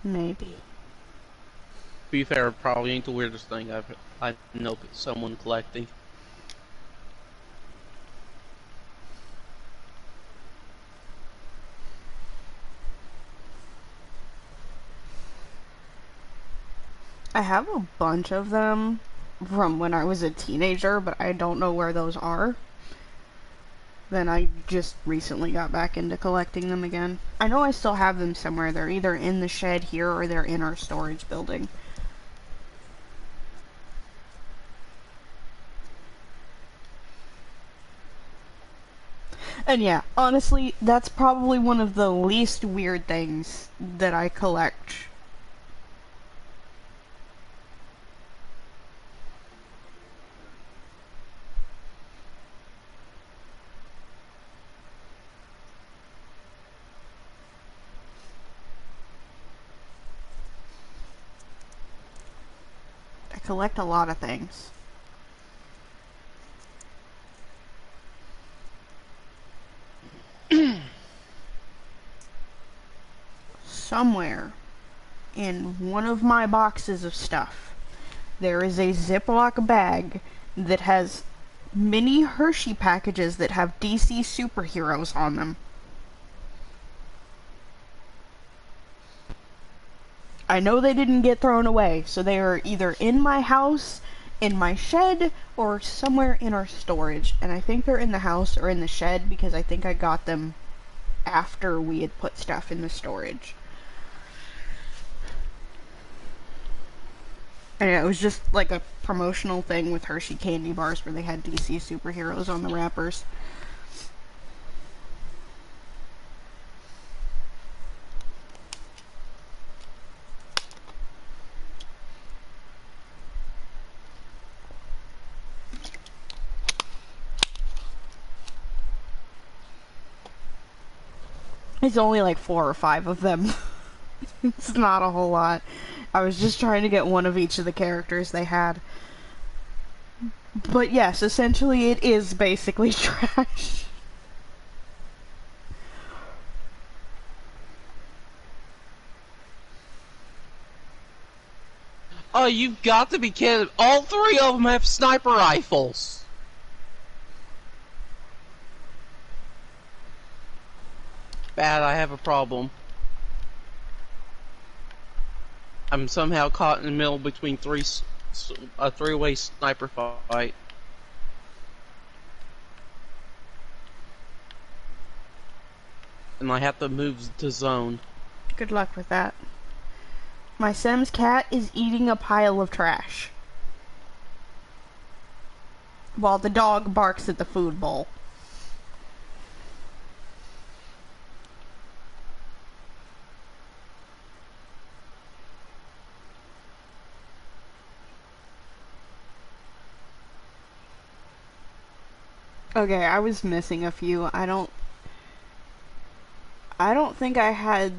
Maybe. To be fair, probably ain't the weirdest thing I know someone collecting. I have a bunch of them from when I was a teenager, but I don't know where those are. Then I just recently got back into collecting them again. I know I still have them somewhere. They're either in the shed here or they're in our storage building. And yeah, honestly, that's probably one of the least weird things that I collect. I collect a lot of things. Somewhere in one of my boxes of stuff, there is a Ziploc bag that has mini Hershey packages that have DC superheroes on them. I know they didn't get thrown away, so they are either in my house, in my shed, or somewhere in our storage. And I think they're in the house or in the shed because I think I got them after we had put stuff in the storage. And yeah, it was just like a promotional thing with Hershey candy bars where they had DC superheroes on the wrappers. It's only like 4 or 5 of them. It's not a whole lot. I was just trying to get one of each of the characters they had. But yes, essentially it is basically trash. Oh, you've got to be kidding. All 3 of them have sniper rifles. Bad, I have a problem. I'm somehow caught in the middle between a 3-way sniper fight. And I have to move to zone. Good luck with that. My Sims cat is eating a pile of trash, while the dog barks at the food bowl. Okay, I was missing a few. I don't think I had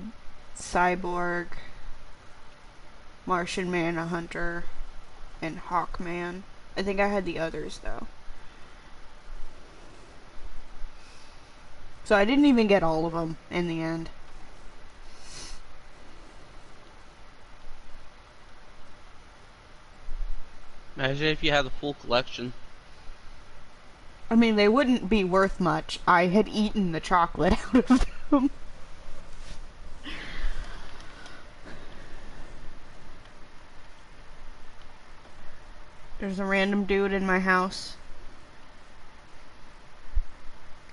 Cyborg, Martian Manhunter, and Hawkman. I think I had the others though. So I didn't even get all of them in the end. Imagine if you had the full collection. I mean, they wouldn't be worth much. I had eaten the chocolate out of them. There's a random dude in my house.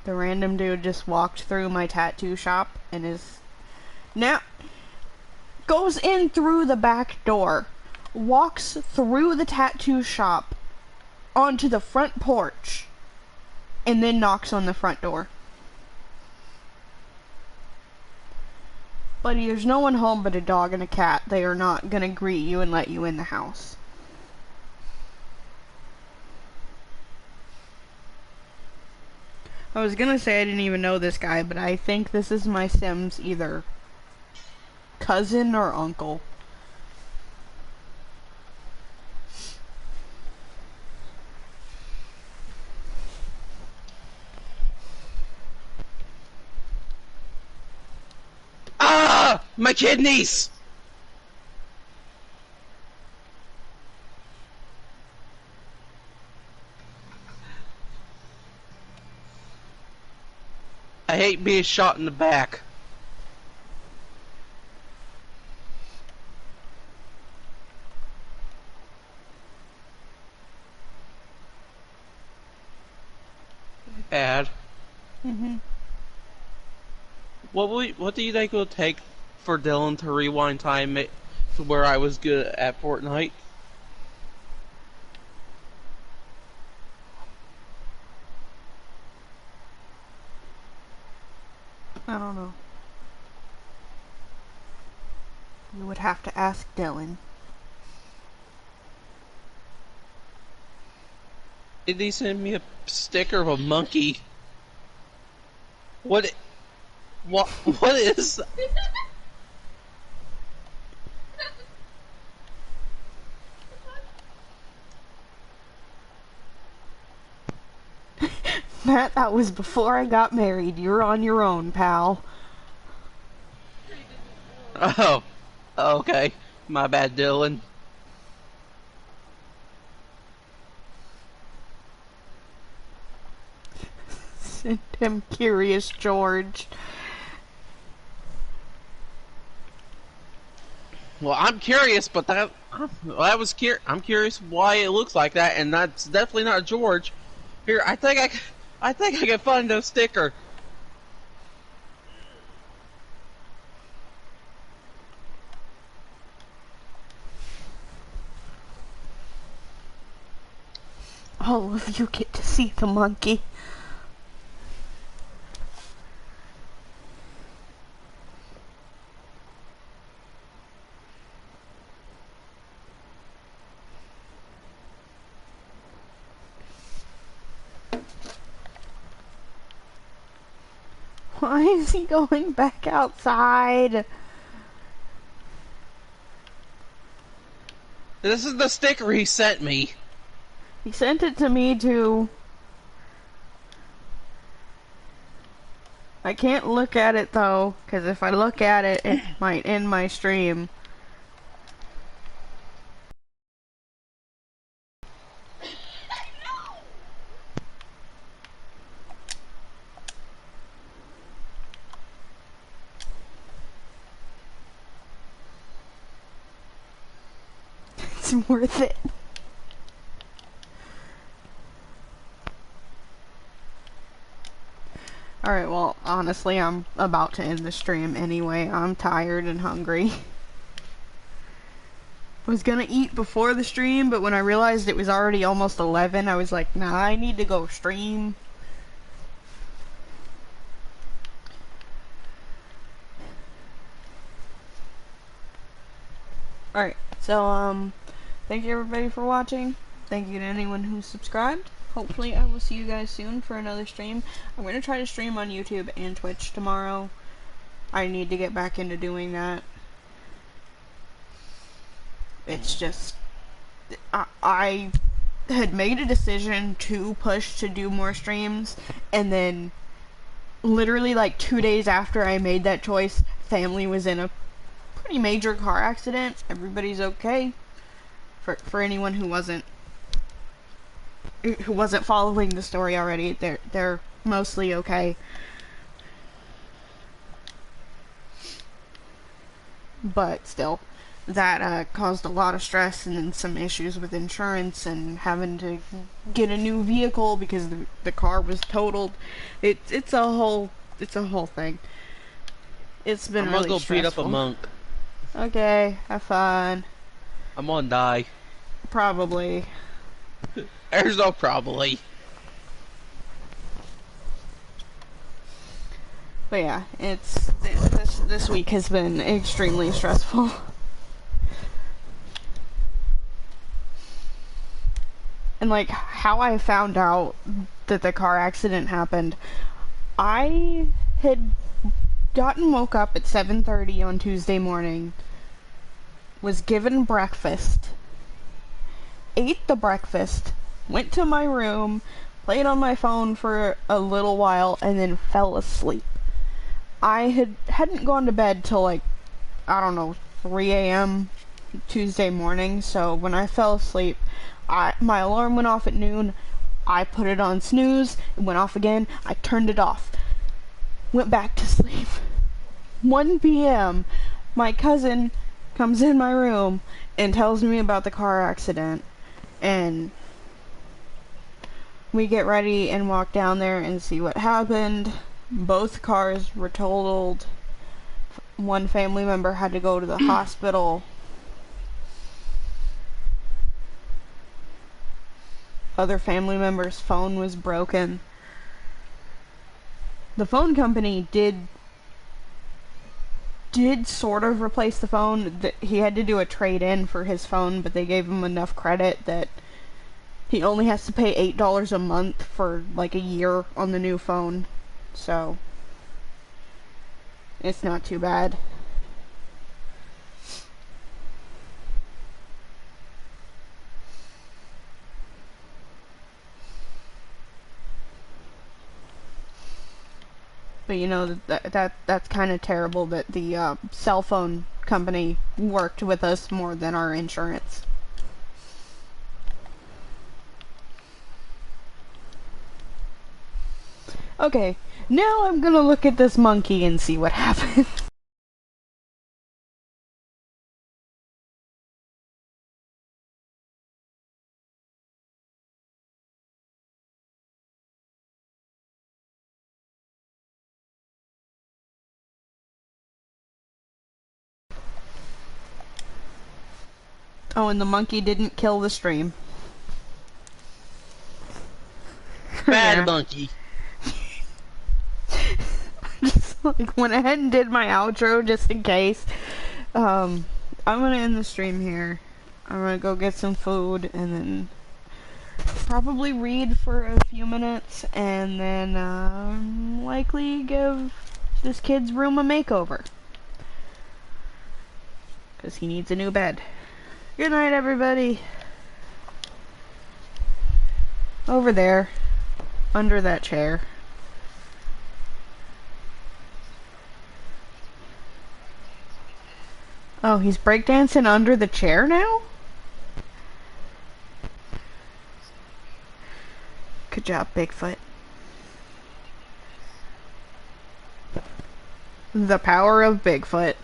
The random dude just walked through my tattoo shop and is now goes in through the back door, walks through the tattoo shop onto the front porch, and then knocks on the front door. Buddy, there's no one home but a dog and a cat. They are not gonna greet you and let you in the house. I was gonna say I didn't even know this guy, but I think this is my Sim's either cousin or uncle. Ah! My kidneys! I hate being shot in the back. Bad. Mhm. What do you think it will take for Dylan to rewind time to where I was good at Fortnite? I don't know. You would have to ask Dylan. Did he send me a sticker of a monkey? What? What is? Matt, that was before I got married. You're on your own, pal. Oh, okay. My bad, Dylan. Send him Curious George. Well, I'm curious, but I'm curious why it looks like that, and that's definitely not George. Here, I think I can find a sticker. All of you get to see the monkey. Why is he going back outside? This is the sticker he sent me. He sent it to me too. I can't look at it though, because if I look at it, it might end my stream. It's worth it. Alright, well, honestly, I'm about to end the stream anyway. I'm tired and hungry. I was gonna eat before the stream, but when I realized it was already almost 11, I was like, nah, I need to go stream. Alright, so, thank you everybody for watching. Thank you to anyone who subscribed. Hopefully I will see you guys soon for another stream. I'm going to try to stream on YouTube and Twitch tomorrow. I need to get back into doing that. It's just... I had made a decision to push to do more streams, and then literally like 2 days after I made that choice, family was in a pretty major car accident. Everybody's okay. For anyone who wasn't following the story already, they're mostly okay. But still, that caused a lot of stress and then some issues with insurance and having to get a new vehicle because the car was totaled. It's a whole thing. It's been really stressful. I'm gonna go beat up a monk. Okay, have fun. I'm gonna die. Probably. There's no probably. But yeah, this week has been extremely stressful. And like how I found out that the car accident happened, I had woke up at 7:30 on Tuesday morning, was given breakfast, ate the breakfast, went to my room, played on my phone for a little while, and then fell asleep. I hadn't gone to bed till like, I don't know, 3 a.m. Tuesday morning, so when I fell asleep, my alarm went off at noon, I put it on snooze, it went off again, I turned it off, went back to sleep. 1 p.m., my cousin comes in my room and tells me about the car accident, and we get ready and walk down there and see what happened. Both cars were totaled. One family member had to go to the hospital. Other family member's phone was broken. The phone company did sort of replace the phone. He had to do a trade-in for his phone, but they gave him enough credit that he only has to pay $8 a month for like a year on the new phone. So it's not too bad. But you know, that's kind of terrible that the cell phone company worked with us more than our insurance. Okay, now I'm gonna look at this monkey and see what happens. Oh, and the monkey didn't kill the stream. Bad Yeah. monkey. Just like went ahead and did my outro just in case. I'm gonna end the stream here. I'm gonna go get some food and then probably read for a few minutes and then likely give this kid's room a makeover. 'Cause he needs a new bed. Good night, everybody. Over there. Under that chair. Oh, he's breakdancing under the chair now? Good job, Bigfoot. The power of Bigfoot.